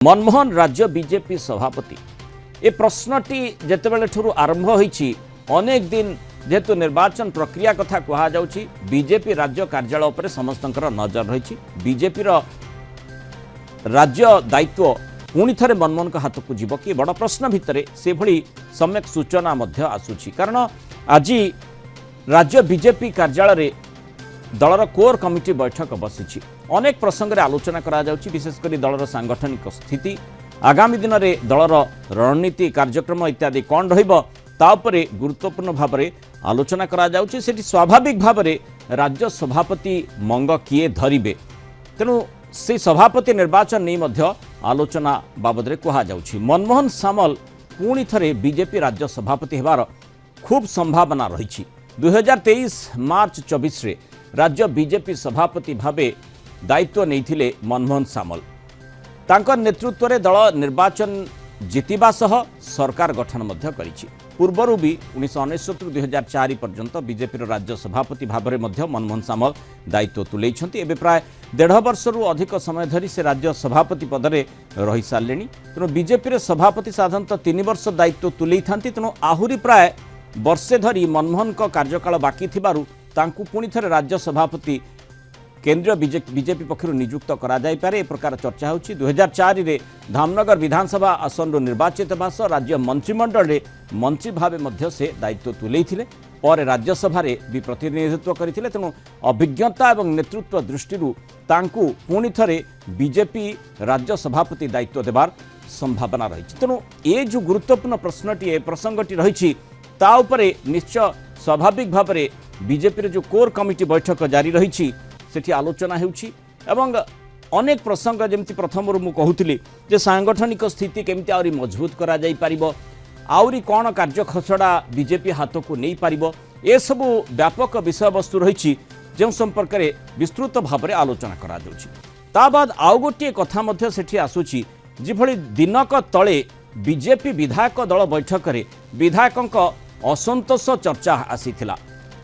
मनमोहन राज्य बीजेपी सभापति ए प्रश्नटी जितेबाला ठूँ आरंभ होईछि अनेक दिन जेहेतु निर्वाचन प्रक्रिया कथा कहुच्छी बीजेपी राज्य कार्यालय उपर समस्तंकर नजर रही बीजेपी राज्य दायित्व पुणी थे मनमोहन हाथ को जीव कि बड़ प्रश्न भितर से भली सम्यक सूचना आसूची कारण आज राज्य बीजेपी कार्यालय दलर कोर कमिटी बैठक बसी अनेक प्रसंग में आलोचना करा जाउछि विशेषकर दलर सांगठनिक स्थिति आगामी दिन में दलर रणनीति कार्यक्रम इत्यादि कौन रही गुरुत्वपूर्ण भाव में आलोचना करा जाउछि। सेठी स्वाभाविक भाव में राज्य सभापति मंग किए धरिबे तेणु से सभापति निर्वाचन नहीं मध्य आलोचना बाबद में कहुच्छी मनमोहन सामल पुणी थे बीजेपी राज्य सभापति होबार खूब संभावना रही 2023 मार्च 24 रे राज्य बीजेपी सभापति भावे दायित्व नहीं मनमोहन सामल तांकर नेतृत्व में दल निर्वाचन जितिबा सह सरकार गठन मध्य करिछि। पूर्वरु भी 1999-2004 पर्यंत बीजेपी राज्य सभापति भाव में मनमोहन सामल दायित्व तुलेइछन्ति। एबे प्राय 1.5 वर्षरु अधिक समय धरी से राज्य सभापति पदरे रही सारे तेणु बीजेपी सभापति साधारणतः 3 वर्ष दायित्व तुले तेणु आहुरी प्राय वर्षे धरी मनमोहन का कार्यकाल बाकी थिबारु तांकु पुणी थे राज्य सभापति केंद्रीय बीजेपी पक्षर नियुक्त करा जाय पारे ए प्रकार चर्चा होछि। 2004 रे धामनगर विधानसभा आसन निर्वाचित भाष राज्य मंत्रिमंडल रे मंत्री भावे मध्य से दायित्व तुलेइथिले पर राज्यसभा रे भी प्रतिनिधित्व करथिले तेणु अभिज्ञता एवं नेतृत्व दृष्टि तांकु पुणी थे बीजेपी राज्य सभापति दायित्व देवार संभावना रही तेणु ये जो गुरुत्वपूर्ण प्रश्नटी प्रसंगटी रही ता उपरे निश्चय स्वाभाविक भाव में बीजेपी जो कोर कमिटी बैठक जारी रही सेठी आलोचना होउछि एवं अनेक प्रसंग जमती प्रथम मु कहूली जे सांगठनिक स्थिति केमती आउरी मजबूत करा जाई परिबो आउरी कौन कार्य खसड़ा बीजेपी हाथ को नहीं पारिबो ए सबु व्यापक विषय वस्तु रही जो संपर्क में विस्तृत भाव में आलोचना करा जाउछि। ता बाद आउ गोटे कथा मध्य सेठी आसुछि जिभଳି दिनक तले बीजेपी विधायक दल बैठक में विधायकों असंतोष चर्चा आसीथिला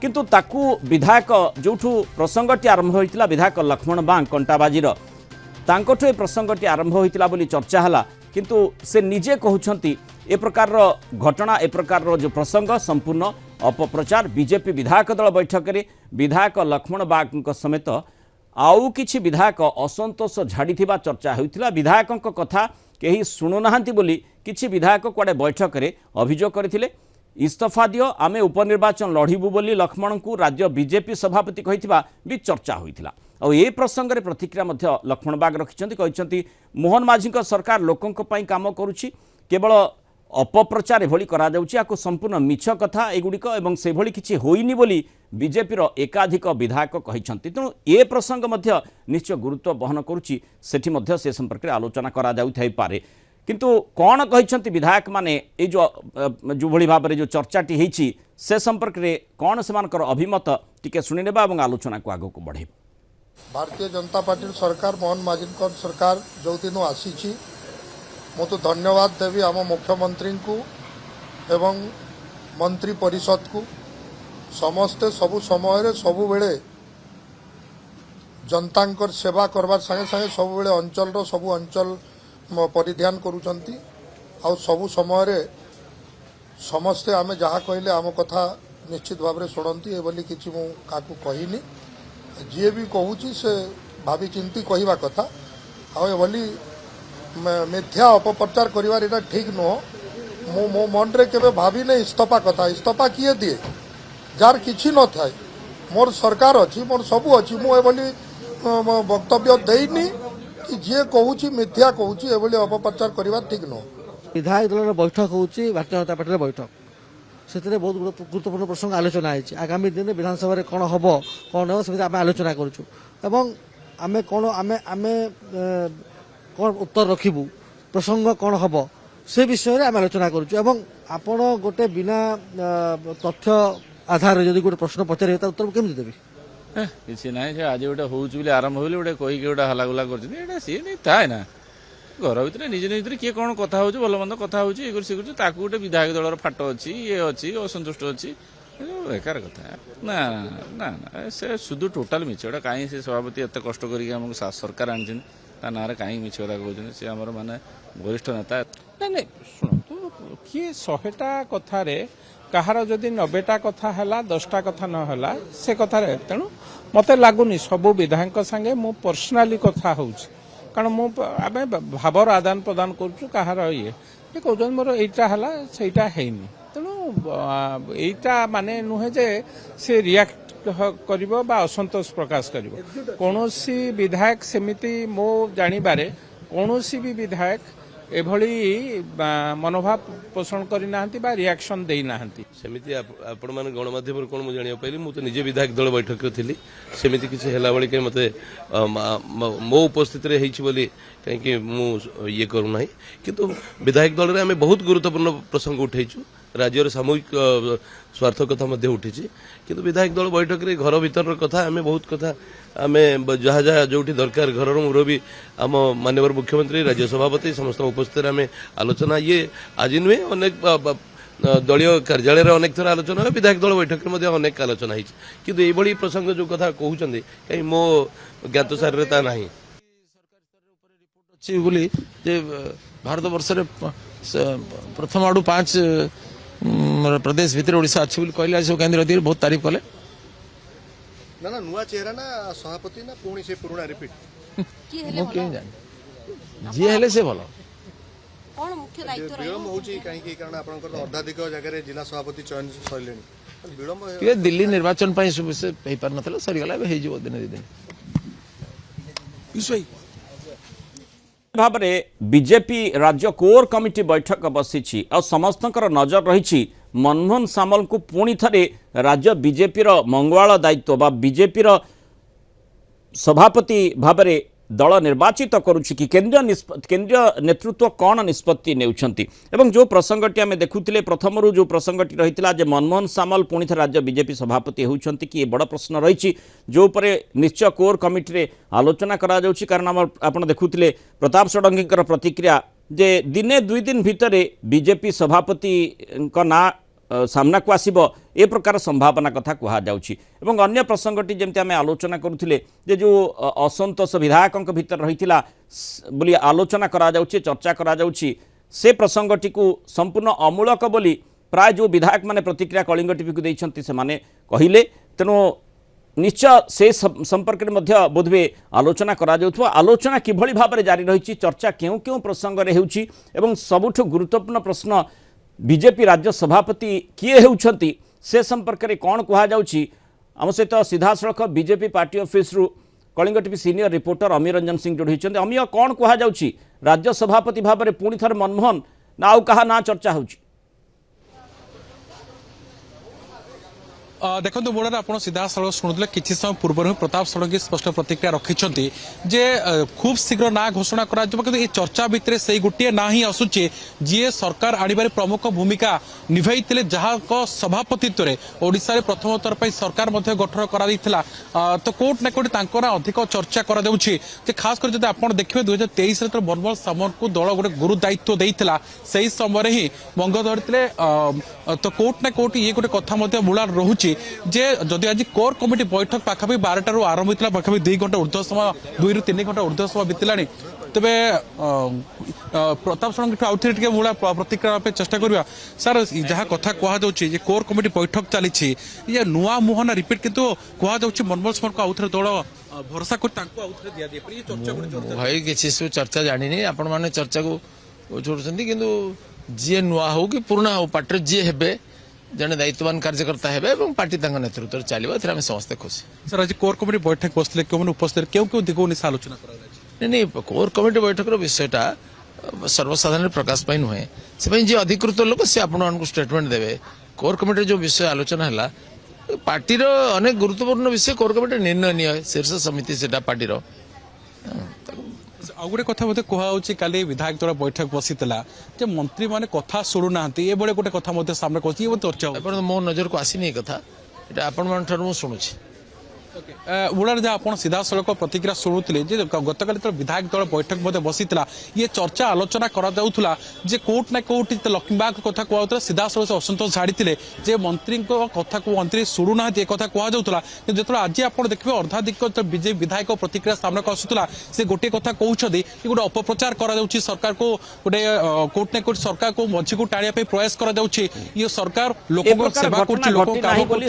किंतु ताकू विधायक जोठू प्रसंगटी आरंभ होइतिला विधायक लक्ष्मण बांग कंटाबाजीर तांकोठू ए प्रसंगटी आरंभ होइतिला बोली चर्चा हला किंतु से निजे कहउछंती ए प्रकार घटना ए प्रकार जो प्रसंग संपूर्ण अपप्रचार बीजेपी विधायक दल बैठक में विधायक लक्ष्मण बांग समेत आउ किछि विधायक असंतोष झाड़ीथिबा चर्चा होइतिला विधायकों कथा केही शुणुनाहांती बोली किछि विधायक कुआडे बैठक में अभियोग करथिले इस्तीफा दियो आमे उपनिर्वाचन लड़बू बोली लक्ष्मण को राज्य बीजेपी सभापति कहिथिबा भी चर्चा होइथिला और ये प्रसंग में प्रतिक्रिया मध्य लक्ष्मण बाग रखिंट मोहन माझी सरकार लोकों पई काम करुछि केवल अपप्रचार एभली करा जाउछि आको संपूर्ण मिछ कथा एगुड़िक एवं से भली किछि होइनी बोली बीजेपी एकाधिक विधायक कहिसंति तेणु ए प्रसंग मध्य निश्चय गुरुत्व बहन करुछि सेठी मध्य से संपर्क में आलोचना करा जाउथाइ पारे किंतु कौन कहते विधायक माने जो भली भाव में जो चर्चाटी होती से संपर्क में कौन से अभिमत टिके शुणी और आलोचना को आगे को बढ़े। भारतीय जनता पार्टी सरकार मोहन माझी सरकार जो दिन आसी मु तो धन्यवाद देवी आम मुख्यमंत्री को एवं मंत्री परिषद को समस्ते सबु समय सबु बेले जनता सेवा करवार संगे संगे सबु बेले अंचल सबु अंचल परिध्यान करुचंती आ सबु समय समस्ते आमे जहाँ कहले आम कथा निश्चित भाव में शुणती ए बोली किछि मु काकू कहिनी जी भी कहूची से भावी चिंती कहवा कथा आ बोली मिथ्या अपप्रचार करिवार एटा ठीक नुह मो मन रे केबे भावी ने इस्तफा कथा इस्तफा किए दिए जार किछि न थाए मोर सरकार अछि मोर सबु अछि मु ए बोली वक्तव्य देइनी कि जे कहूची मिथ्या कहूची एभली अपप्रचार करवा ठीक नुह। विधायक दल बैठक होची भारतीय जनता पार्टी बैठक से बहुत गुरुत्वपूर्ण प्रसंग आलोचना है आगामी दिन विधानसभा कौन हम कौन हो से आलोचना करुँ एवं आमे कौन आमे आमे कौन उत्तर रखिबू प्रसंग कौन हम से विषय आम आलोचना करुँ आपण गोटे बिना तथ्य आधार जदि गोटे प्रश्न पचारे उत्तर केमी देवी किसी ना आज गोटे हूँ आरंभ हो गोटे कहीकि गोटे हलागुला कर सी नहीं थाए ना घर भितर निज निज किए कौन कथा हो भल मंद कथा हो गोटे विधायक दलर फाट अच्छी ये अच्छी असंतुष्ट अच्छी बेकार कथा ना ना ना से शुद्ध टोटाल मिछ कहीं से सभापति एत कष्ट करके सरकार आनी ତା ନାଁରେ କାହିଁକି ମିଛ କଥା କହୁଛନ୍ତି? ସେ ଆମର ମାନେ ବରିଷ୍ଠ ନେତା। ନାଇଁ ନାଇଁ ଶୁଣନ୍ତୁ, କିଏ 100ଟା କଥାରେ କାହାର ଯଦି 90ଟା କଥା ହେଲା 10ଟା କଥା ନ ହେଲା ସେ କଥାରେ, ତେଣୁ ମୋତେ ଲାଗୁନି ସବୁ ବିଧାୟକଙ୍କ ସାଙ୍ଗେ ମୁଁ ପର୍ସନାଲି କଥା ହେଉଛି, କାରଣ ଆମେ ଭାବର ଆଦାନ ପ୍ରଦାନ କରୁଛୁ। କାହାର ଇଏ କହୁଛନ୍ତି ମୋର ଏଇଟା ହେଲା ସେଇଟା ହେଇନି, ତେଣୁ ଏଇଟା ମାନେ ନୁହେଁ ଯେ ସେ ରିଆକ୍ଟ କରିବ ବା ଅସନ୍ତୋଷ ପ୍ରକାଶ କରିବ। କୌଣସି ବିଧାୟକ ସେମିତି ମୋ ଜାଣିବାରେ କୌଣସି ବି ବିଧାୟକ ଏଭଳି ମନୋଭାବ ପୋଷଣ କରିନାହାନ୍ତି ବା ରିଆକ୍ସନ ଦେଇନାହାନ୍ତି। ସେମିତି ଆପଣମାନେ ଗଣମାଧ୍ୟମରୁ କ'ଣ ମୁଁ ଜାଣିବାକୁ ପାଇଲି, ମୁଁ ତ ନିଜେ ବିଧାୟକ ଦଳ ବୈଠକରେ ଥିଲି, ସେମିତି କିଛି ହେଲା ଭଳି କାହିଁ ମୋତେ ମୋ ଉପସ୍ଥିତିରେ ହେଇଛି ବୋଲି କାହିଁକି ମୁଁ ଇଏ କରୁନାହିଁ। କିନ୍ତୁ ବିଧାୟକ ଦଳରେ ଆମେ ବହୁତ ଗୁରୁତ୍ୱପୂର୍ଣ୍ଣ ପ୍ରସଙ୍ଗ ଉଠେଇଛୁ, ରାଜ୍ୟର ସାମୂହିକ ସ୍ୱାର୍ଥ କଥା ମଧ୍ୟ ଉଠିଛି। କିନ୍ତୁ ବିଧାୟକ ଦଳ ବୈଠକରେ ଘର ଭିତରର କଥା ଆମେ ବହୁତ କଥା ଆମେ ଯାହା ଯାହା ଯେଉଁଠି ଦରକାର ଘରର ମୁରବୀ ଆମ ମାନ୍ୟବର ମୁଖ୍ୟମନ୍ତ୍ରୀ ରାଜ୍ୟ ସଭାପତି ସମସ୍ତଙ୍କ ଉପସ୍ଥିତିରେ ଆମେ ଆଲୋଚନା, ଇଏ ଆଜି ନୁହେଁ ଅନେକ ଦଳୀୟ କାର୍ଯ୍ୟାଳୟରେ ଅନେକ ଥର ଆଲୋଚନା ହୁଏ, ବିଧାୟକ ଦଳ ବୈଠକରେ ମଧ୍ୟ ଅନେକ ଆଲୋଚନା ହେଇଛି। କିନ୍ତୁ ଏଇଭଳି ପ୍ରସଙ୍ଗ ଯେଉଁ କଥା କହୁଛନ୍ତି କାହିଁ ମୋ ଜ୍ଞାତସାରରେ ତା ନାହିଁ। ଅଛି ବୋଲି ଯେ ଭାରତବର୍ଷରେ ପ୍ରଥମ ଆଡ଼ୁ 5 ପ୍ରଦେଶ ଭିତରେ ଓଡ଼ିଶା ଅଛି ବୋଲି କହିଲେ, ସବୁ କେନ୍ଦ୍ର ଅଧିକାରୀ ବହୁତ ତାରିଫ କଲେ। ନା ନା ନୂଆ ଚେହେରା ନା ସଭାପତି ନା ପୁଣି ସେ ପୁରୁଣା ରିପିଟ୍? ମୁଁ କେମିତି ଜାଣି, ଯିଏ ହେଲେ ସେ ଭଲ। ବିଳମ୍ବ ହେଉଛି କାହିଁକି? କାରଣ ଆପଣଙ୍କର ଅର୍ଦ୍ଧାଧିକ ଜାଗାରେ ଜିଲ୍ଲା ସଭାପତି ଚୟନ ସରିଲେଣି, ବିଳମ୍ବ ଟିକେ ଦିଲ୍ଲୀ ନିର୍ବାଚନ ପାଇଁ ସବୁ ସେ ହେଇପାରିନଥିଲା, ସରିଗଲା, ଏବେ ହେଇଯିବ ଦିନେ 2 ଦିନ। ଭାବରେ ବିଜେପି ରାଜ୍ୟ କୋର୍ କମିଟି ବୈଠକ ବସିଛି ଆଉ ସମସ୍ତଙ୍କର ନଜର ରହିଛି ମନମୋହନ ସାମଲଙ୍କୁ ପୁଣି ଥରେ ରାଜ୍ୟ ବିଜେପିର ମଙ୍ଗଳାଳ ଦାୟିତ୍ୱ ବା ବିଜେପିର ସଭାପତି ଭାବରେ ଦଳ ନିର୍ବାଚିତ କରୁଛି କି କେନ୍ଦ୍ରୀୟ ନେତୃତ୍ୱ କ'ଣ ନିଷ୍ପତ୍ତି ନେଉଛନ୍ତି। ଏବଂ ଯେଉଁ ପ୍ରସଙ୍ଗଟି ଆମେ ଦେଖୁଥିଲେ ପ୍ରଥମରୁ ଯେଉଁ ପ୍ରସଙ୍ଗଟି ରହିଥିଲା ଯେ ମନମୋହନ ସାମଲ ପୁଣି ଥରେ ରାଜ୍ୟ ବିଜେପି ସଭାପତି ହେଉଛନ୍ତି କି, ଏ ବଡ଼ ପ୍ରଶ୍ନ ରହିଛି ଯେଉଁ ଉପରେ ନିଶ୍ଚୟ କୋର୍ କମିଟିରେ ଆଲୋଚନା କରାଯାଉଛି। କାରଣ ଆପଣ ଦେଖୁଥିଲେ ପ୍ରତାପ ଷଡ଼ଙ୍ଗୀଙ୍କର ପ୍ରତିକ୍ରିୟା ଯେ ଦିନେ 2 ଦିନ ଭିତରେ ବିଜେପି ସଭାପତିଙ୍କ ନାଁ ସାମ୍ନାକୁ ଆସିବ, ଏ ପ୍ରକାର ସମ୍ଭାବନା କଥା କୁହାଯାଉଛି। ଏବଂ ଅନ୍ୟ ପ୍ରସଙ୍ଗଟି ଯେମିତି ଆମେ ଆଲୋଚନା କରୁଥିଲେ ଯେ ଯେଉଁ ଅସନ୍ତୋଷ ବିଧାୟକଙ୍କ ଭିତରେ ରହିଥିଲା ବୋଲି ଆଲୋଚନା କରାଯାଉଛି, ଚର୍ଚ୍ଚା କରାଯାଉଛି, ସେ ପ୍ରସଙ୍ଗଟିକୁ ସମ୍ପୂର୍ଣ୍ଣ ଅମୂଳକ ବୋଲି ପ୍ରାୟ ଯେଉଁ ବିଧାୟକମାନେ ପ୍ରତିକ୍ରିୟା କଳିଙ୍ଗ ଟିଭିକୁ ଦେଇଛନ୍ତି ସେମାନେ କହିଲେ। ତେଣୁ ନିଶ୍ଚୟ ସେ ସମ୍ପର୍କରେ ମଧ୍ୟ ବୋଧହୁଏ ଆଲୋଚନା କରାଯାଉଥିବ। ଆଲୋଚନା କିଭଳି ଭାବରେ ଜାରି ରହିଛି, ଚର୍ଚ୍ଚା କେଉଁ କେଉଁ ପ୍ରସଙ୍ଗରେ ହେଉଛି ଏବଂ ସବୁଠୁ ଗୁରୁତ୍ୱପୂର୍ଣ୍ଣ ପ୍ରଶ୍ନ ବିଜେପି ରାଜ୍ୟ ସଭାପତି କିଏ ହେଉଛନ୍ତି ସେ ସମ୍ପର୍କରେ କ'ଣ କୁହାଯାଉଛି। ଆମ ସହିତ ସିଧାସଳଖ ବିଜେପି ପାର୍ଟି ଅଫିସରୁ Kalinga TV senior reporter Amiya Ranjan Singh ଯୋଡ଼ି ହୋଇଛନ୍ତି। ଅମୀୟ, କ'ଣ କୁହାଯାଉଛି, ରାଜ୍ୟ ସଭାପତି ଭାବରେ ପୁଣି ଥରେ ମନମୋହନ ନା ଆଉ କାହା ନାଁ ଚର୍ଚ୍ଚା ହେଉଛି? देखो मूल आप सीधासल शुणुले कि समय पूर्व प्रताप षडंगी स्पष्ट प्रतिक्रिया रखिंट जे खूब शीघ्र ना घोषणा कर चर्चा भितर से गोटे ना ही आसूचे जी सरकार आने प्रमुख भूमिका निभाई जहाँ सभापतित्व में ओडिशा रे प्रथम थर पर सरकार गठन करा तो कोर्ट ना कोर्ट ना अधिक चर्चा कर खास कर आप देखिए 2023 मनमोहन सामल को दल गोटे गुरु दायित्व देता से ही समय ही मंग धरते तो कोर्ट ना कोर्ट ये गोटे कथा मूला रोचे जे जदि आज कोर कमिटी बैठक पाखापी 12 आरंभ होता पाखापी 2 घंटा ऊर्ध्व समय 2 ରୁ 3 घंटा ऊर्ध्व समय बीतला तेरे प्रताप षडंगी आउे टे मूला प्रतिक्रिया चेष्टा करवा सर जहाँ कथा कहुच्छे कोर कमिटी बैठक चली नुआ मुहना रिपीट किंतु कहुच्छे मनमोहन सामल को आउे दल भरोसा कर भाई किसी सब चर्चा जानी आपण मैंने चर्चा को छोड़ते कि जी नुआ हो कि पुराना हो पार्टी जी हे जड़े दायित्ववान कार्यकर्ता है पार्टी नेतृत्व चलो आम समस्ते खुशी। सर आज कोर कमिटी बैठक बसते क्यों उपस्थित क्यों क्यों दिगो निशा आलोचना नहीं कोर कमिटी बैठक विषयटा सर्वसाधारण प्रकाश नुहे से जी अधिकृत लोक सी आपको स्टेटमेंट देवे कोर कमिटी जो विषय आलोचना है पार्टी अनेक गुरुत्वपूर्ण विषय कोर कमिटी निर्णय निये शीर्ष समिति से पार्टी आ गोटे कथा बोलते कहुच्छे काली विधायक दल बैठक बसी मंत्री मैंने कथा शुणु ना ये गोटे कथा सामने कह चर्चा मो नजर को आसनी कथा ये आपण शुणुची। उड़ार जहाँ आप सीधा सड़क प्रतिक्रिया शुणुले गतकाल जो विधायक दल बैठक बसी ये चर्चा आलोचना करा जे कोर्ट ना कोर्ट लक्ष्मीबाग कथा कहला सीधा सड़क असंतोष झाड़ी जे मंत्री कथा को मंत्री शुणुना ये कथा कहला जो आज आप देखिए अर्धाधिक बीजेपी विधायक प्रतिक्रिया सामना को आसूला से गोटे कथा कहते गोटे अपप्रचार करा सरकार को गोटे कोर्ट ना कोर्ट सरकार को मझी को टाणिया प्रयास करा ये सरकार लोक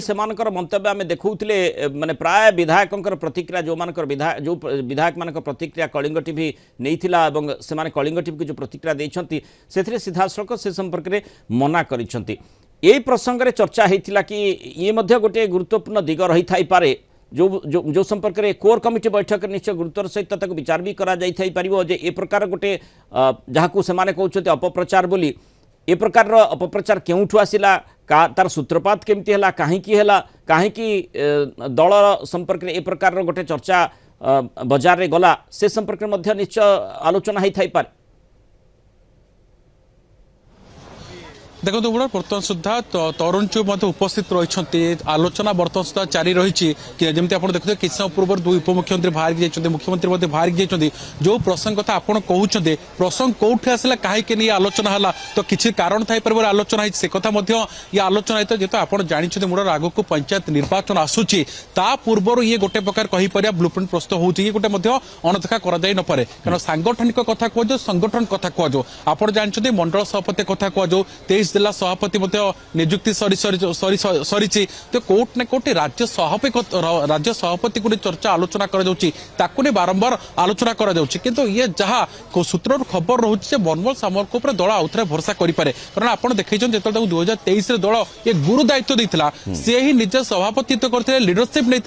सेवा कर मंतव्य आम देखुले माने प्राय विधायकों प्रतिक्रिया जो विधायक मान प्रतिक्रिया कलिंग टीवी नहीं थिला एवं से कलिंग टीवी को जो प्रतिक्रिया देइछंती सेथिरे सीधा सड़क से संपर्क में मना करिछंती एई प्रसंग रे चर्चा हेतिला कि ये मध्य गोटे गुरुत्वपूर्ण दिग रही थाई पारे जो जो जो संपर्क में कोर कमिटी बैठक निश्चय गुरुत्वर सहित ताको विचार भी करा जाई थाई परिबो जे ए प्रकार गोटे जहाकू से माने कहउछंती अपप्रचार बोली ए प्रकार अपप्रचार केउठु आसिला का तार सूत्रपात केमती है कहीं दल संपर्क में ए प्रकार गोटे चर्चा बजार रे गला से संपर्क में निश्चय आलोचना होई थाई पारे देखो बर्तमान सुधा तरुण चुप उपस्थित रही आलोचना बर्तमान सुधा जारी रही जमी आप देखते किसी समय पूर्व दुई उपमुख्यमंत्री बाहर जाइए मुख्यमंत्री बाहर जाइए जो प्रसंग कथा आप कहते प्रसंग कौटे आसला कहीं आलोचना है तो किसी कारण थी आलोचना से कथा ये आलोचना है जेहतु आप जानते मोर आग को पंचायत निर्वाचन आसूची ता पूर्व ये गोटे प्रकार कहीपर ब्लूप्रिंट प्रस्तुत होती ये गोटे अणदेखा कर नपे कारण सांगठनिक कथा कह संगठन कथा कह आप जानते मंडल सभापति कथा कह 23 जिला सभापति नियुक्ति सरी तो कोर्ट ना कोर्ट राज्य सभापति को चर्चा आलोचना कर बारंबार आलोचना कर ये जहाँ सूत्र खबर रोचे मनमोहन सामल को दल आउ थे भरोसा करें कारण आप देखते जो 2023 दल ये गुरु दायित्व देता सी ही निजे सभापतित्व करते लीडरशिप नहीं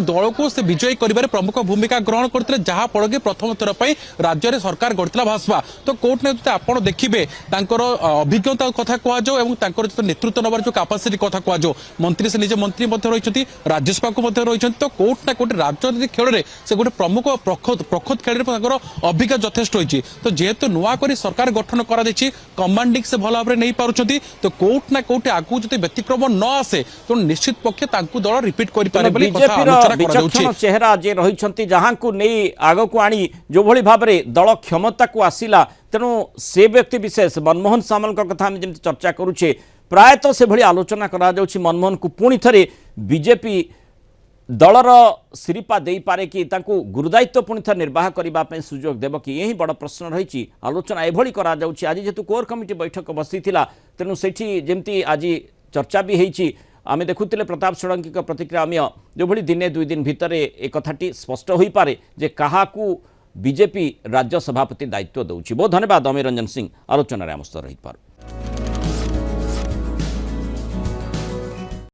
दल को से विजयी कर प्रमुख भूमिका ग्रहण करते जहाँफल कि प्रथम थर पर राज्य में सरकार गढ़ा भाजपा तो कोर्ट ने आप देखिए अभिज्ञता कथा कहु नेतृत्व नबार जो कैपेसिटी कथा कहु मंत्री से निजे मंत्री रही राज्यसभा को रही तो कोर्ट ना कोर्ट राजनीतिक खेल में से गोटे प्रमुख प्रखोद खेल में अभिज्ञता जथेष रही तो जेहेतु नुआ कर सरकार गठन कर कमांडिंग से भल भाव नहीं पार्टी तो कोर्ट ना कोर्ट आगू जो व्यतिक्रम न आसे तो निश्चित पक्षे दल रिपीट कर चेहरा जे रही जहां को नहीं आग को आनी जो भली भाव में दल क्षमता को आसिला तेणु से व्यक्ति विशेष मनमोहन सामल कथा आम जमी चर्चा करुचे प्रायतः से भली आलोचना करा मनमोहन को पुणी थे बीजेपी दलर सिरिपा दे पारे कि गुरुदायित्व पुणी थे निर्वाह करने सुजोग देव कि यही बड़ प्रश्न रही आलोचना एभली करा आज जेहेतु कोर कमिटी बैठक बसी तेणु सेठी जमती आज चर्चा भी होती आमे देखुले प्रताप षडंगी प्रतिक्रिया आम जो भली दिने दुई दिन भितर एक कथाटी स्पष्ट हो पारे जे काहाकू बीजेपी राज्य सभापति दायित्व दौची। बहुत धन्यवाद अमीर रंजन सिंह आलोचन आम सह रही पार।